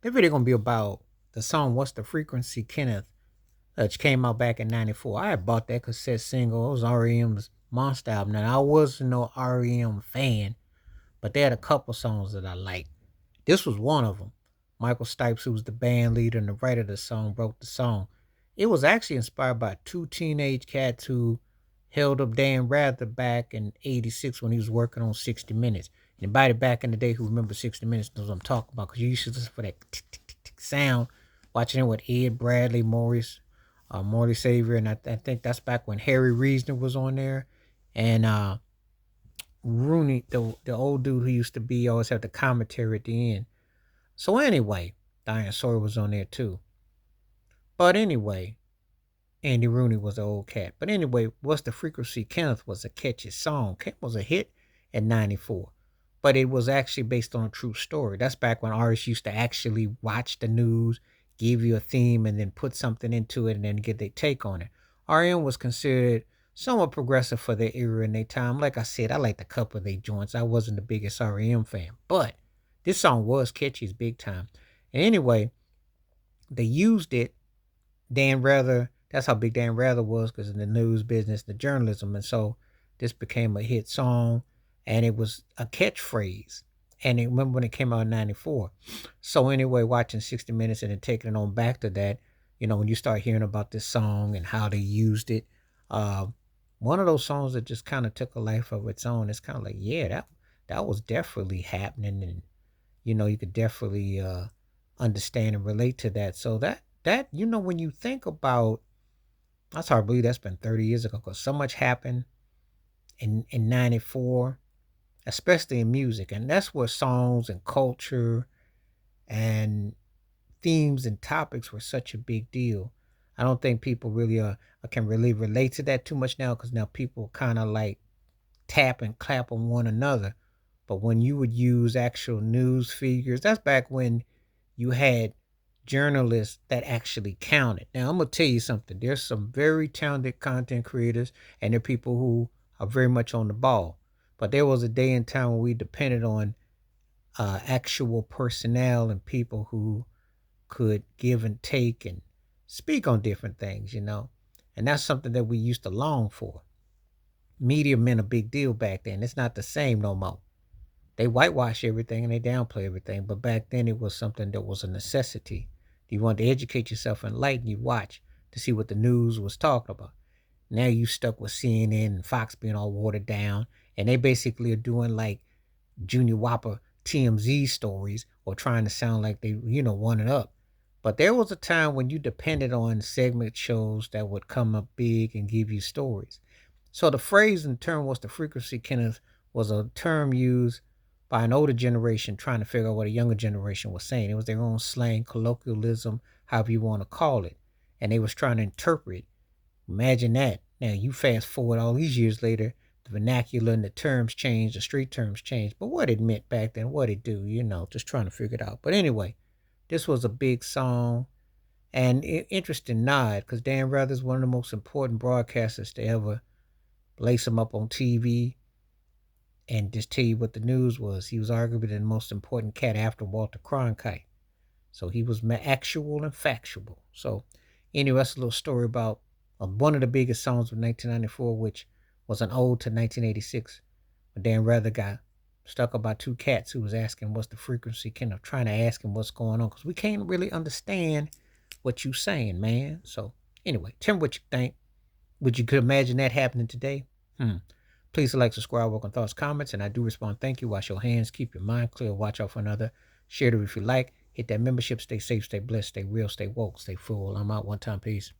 The video gonna be about the song "What's the Frequency Kenneth," which came out back in '94. I had bought that cassette single. It was R.E.M's Monster album. Now I wasn't no R.E.M fan, but they had a couple songs that I liked. This was one of them. Michael Stipes, who was the band leader and the writer of the song, wrote the song. It was actually inspired by two teenage cats who held up Dan Rather back in '86 when he was working on 60 Minutes. Anybody back in the day who remembers 60 Minutes knows what I'm talking about because you used to listen for that tick, tick, tick, tick sound, watching it with Ed Bradley, Morley Savior, and I think that's back when Harry Reasoner was on there. And Rooney, the old dude who used to be always have the commentary at the end. So anyway, Diane Sawyer was on there too. But anyway, Andy Rooney was the old cat. But anyway, What's the Frequency Kenneth was a catchy song. Kent was a hit in '94. But it was actually based on a true story. That's back when artists used to actually watch the news, give you a theme, and then put something into it and then get their take on it. R.E.M was considered somewhat progressive for their era and their time. Like I said, I liked a couple of their joints. I wasn't the biggest R.E.M fan. But this song was catchy, it's big time. And anyway, they used it. Dan Rather, that's how big Dan Rather was because in the news business, the journalism. And so this became a hit song and it was a catchphrase. And it, remember when it came out in '94. So anyway, watching 60 Minutes and then taking it on back to that, when you start hearing about this song and how they used it, uh, one of those songs that just kind of took a life of its own. It's kind of like, yeah, that was definitely happening, and you could definitely understand and relate to that. So that when you think about, that's hard to believe that's been 30 years ago because so much happened in '94, especially in music, and that's where songs and culture and themes and topics were such a big deal. I don't think people really can really relate to that too much now because now people kind of like tap and clap on one another. But when you would use actual news figures, that's back when you had journalists that actually counted. Now, I'm going to tell you something. There's some very talented content creators, and there are people who are very much on the ball. But there was a day and time when we depended on actual personnel and people who could give and take and speak on different things. And that's something that we used to long for. Media meant a big deal back then. It's not the same no more. They whitewash everything and they downplay everything, but back then it was something that was a necessity. If you wanted to educate yourself and enlighten, you watch to see what the news was talking about. Now you stuck with CNN and Fox being all watered down, and they basically are doing like Junior Whopper TMZ stories or trying to sound like they, one it up. But there was a time when you depended on segment shows that would come up big and give you stories. So the phrase and term "was the frequency Kenneth" was a term used by an older generation trying to figure out what a younger generation was saying. It was their own slang, colloquialism, however you want to call it. And they was trying to interpret. Imagine that. Now you fast forward all these years later, the vernacular and the terms changed, the street terms changed. But what it meant back then, what it do, just trying to figure it out. But anyway, this was a big song. And interesting nod, because Dan Rather is one of the most important broadcasters to ever lace him up on TV and just tell you what the news was. He was arguably the most important cat after Walter Cronkite. So he was actual and factual. So anyway, that's a little story about one of the biggest songs of 1994, which was an ode to 1986. When Dan Rather got stuck about two cats who was asking what's the frequency, kind of trying to ask him what's going on, because we can't really understand what you saying, man. So anyway, tell me what you think. Would you could imagine that happening today? Please like, subscribe, work on thoughts, comments, and I do respond. Thank you. Wash your hands. Keep your mind clear. Watch out for another. Share it if you like. Hit that membership. Stay safe. Stay blessed. Stay real. Stay woke. Stay full. I'm out one time. Peace.